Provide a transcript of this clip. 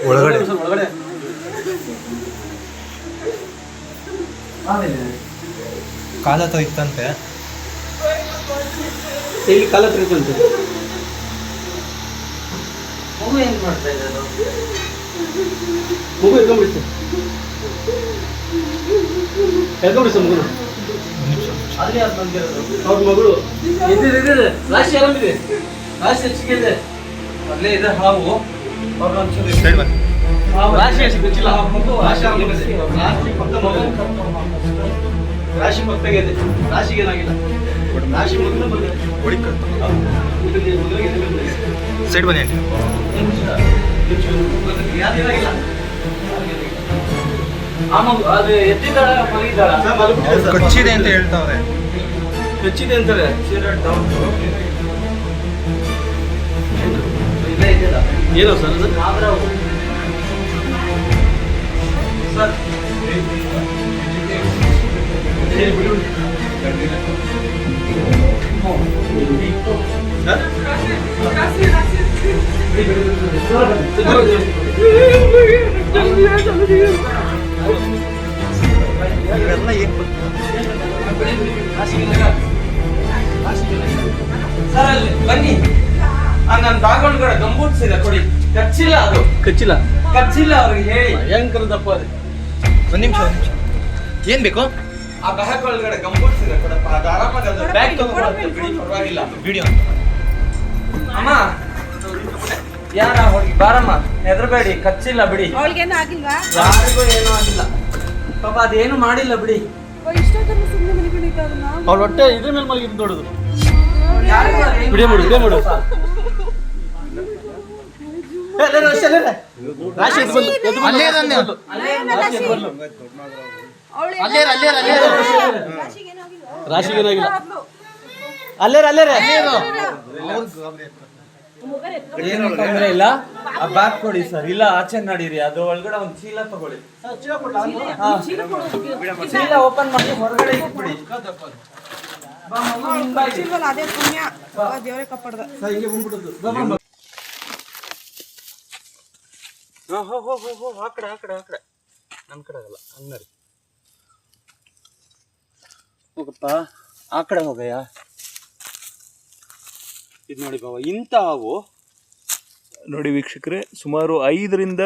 ಒಳಗಡೆ ಕಾಲ ತೊಯ್ತಂತೆ, ಇಲ್ಲಿ ಕಾಲ ತೊಯ್ತಂತೆ. ಮಗು ಏನ್ ಮಾಡ್ತಾ ಇದೆ? ಮಗು ಎದ್ಕೊಂಡ್ಬಿಡ್ತು, ಎದ್ಕೊಂಡ್ಬಿಡ್ತು ಮಗು. ಅಲ್ಲಿ ಅದು ಬಂದಿರೋದು ಅವ್ರ ಮಗಳು ಇದ್ದಿದೆ. ರಾಶಿ ಆರಾಮಿದೆ, ರಾಶಿ ಹೆಚ್ಚಿಗೆ ಅಲ್ಲೇ ಇದೆ ಹಾವು. ಅವ್ರ ಒಂಚೂರು ರಾಶಿ ಎಷ್ಟು ಗೊತ್ತಿಲ್ಲ. ಮಗು ರಾಶಿ ಪಕ್ಕದಾಗಿದೆ, ರಾಶಿಗೆ ಏನಾಗಿಲ್ಲ. ರಾಶಿ ಮಗನ ಬಂದಿದೆ. ಸೈಡ್ ಬನ್ನಿ. ಯಾರಿಲ್ಲ ಆ ಮಗು ಅದು ಎತ್ತಿದ್ದಾಳ ಮಲಗಿದ್ದಾಳ? ಕಚ್ಚಿದೆ ಅಂತ ಹೇಳ್ತಾವ್ರೆ. ಕಚ್ಚಿದೆ ಅಂತಾರೆ. ಏನೋ ಸರ್ ಸರ್ ಇವೆಲ್ಲ ಏನ್ ಬನ್ನಿ. ನನ್ನ ಬಾಗಲಗಡೆ ಗಂಬೂಟ್ಸಿದೆ ಕೊಡಿ. ಕಚ್ಚಿಲ್ಲ, ಅದು ಕಚ್ಚಿಲ್ಲ, ಕಚ್ಚಿಲ್ಲ. ಅವ್ರಿಗೆ ಹೇಳಿ ಭಯಂಕರದಪ್ಪ ಅದು. ಒಂದ್ ನಿಮಿಷ ಏನ್ ಬೇಕು? ಆ ಬ್ಯಾಗ್ ಒಳಗಡೆ ಗಂಬೂಟ್ಸಿದೆ ಕೊಡಪ್ಪ. ಅದು ಆರಾಮಾಗಿ ಅದು ಬ್ಯಾಗ್ ತಗೊಂಡ್ಬಿಡುತ್ತೆ ಬಿಡಿ, ಪರವಾಗಿಲ್ಲ. ವಿಡಿಯೋ ಅಮ್ಮ ಯಾರ ಹುಡುಗಿ ಬಾರಮ್ಮ, ಹೆದರಬೇಡಿ, ಕಚ್ಚಿಲ್ಲ ಬಿಡಿ. ಅವಳಿಗೇನು ಆಗಿಲ್ವಾ? ಯಾರಿಗೂ ಏನೂ ಆಗಿಲ್ಲ ಪಾಪ, ಅದೇನು ಮಾಡಿಲ್ಲ ಬಿಡಿ. ಇಷ್ಟೊತ್ತಲ್ಲಿ ಸುಮ್ಮನೆ ಮನಿಕೊಂಡಿದ್ದಾರಲ್ಲ. ಅವ್ಳ ಹೊಟ್ಟೆ ಇದ್ರ ಮೇಲೆ ಮಲಗಿದ್ದು ನೋಡುದು. ವಿಡಿಯೋ ಮಾಡು, ವಿಡಿಯೋ ಮಾಡು. ರಾಶಿ ಎದ್ದು ಬಂದು, ಎದ್ದು ಬಂದು. ರಾಶಿಗೇನಾಗಿಲ್ಲ. ಏನು ತೊಂದರೆ ಇಲ್ಲ. ಆ ಬ್ಯಾಗ್ ಕೊಡಿ ಸರ್. ಇಲ್ಲ ಆಚೆ ನಡೀರಿ, ಅದು ಒಳಗಡೆ ಒಂದು ಚೀಲ ತಗೊಳ್ಳಿ. ಚೀಲ ಓಪನ್ ಮಾಡಿ ಹೊರಗಡೆ ಇಟ್ಬಿಡಿ. ಅದೇ ಪುಣ್ಯ, ದೇವರೇ ಕಾಪಾಡ್ದ. ಹಿಂಗೆ ಬಂದ್ಬಿಡುದು. ಆ ಕಡೆ ನನ್ನ ಕಡೆ ಆಗಲ್ಲ, ಹಂಗರಿ ಹೋಗಪ್ಪ. ಆ ಕಡೆ ಹೋಗಯ್ಯ. ಇದು ನೋಡಿ ಬಾವ, ಇಂಥ ಹಾವು ನೋಡಿ ವೀಕ್ಷಕರೇ, ಸುಮಾರು 5 ರಿಂದ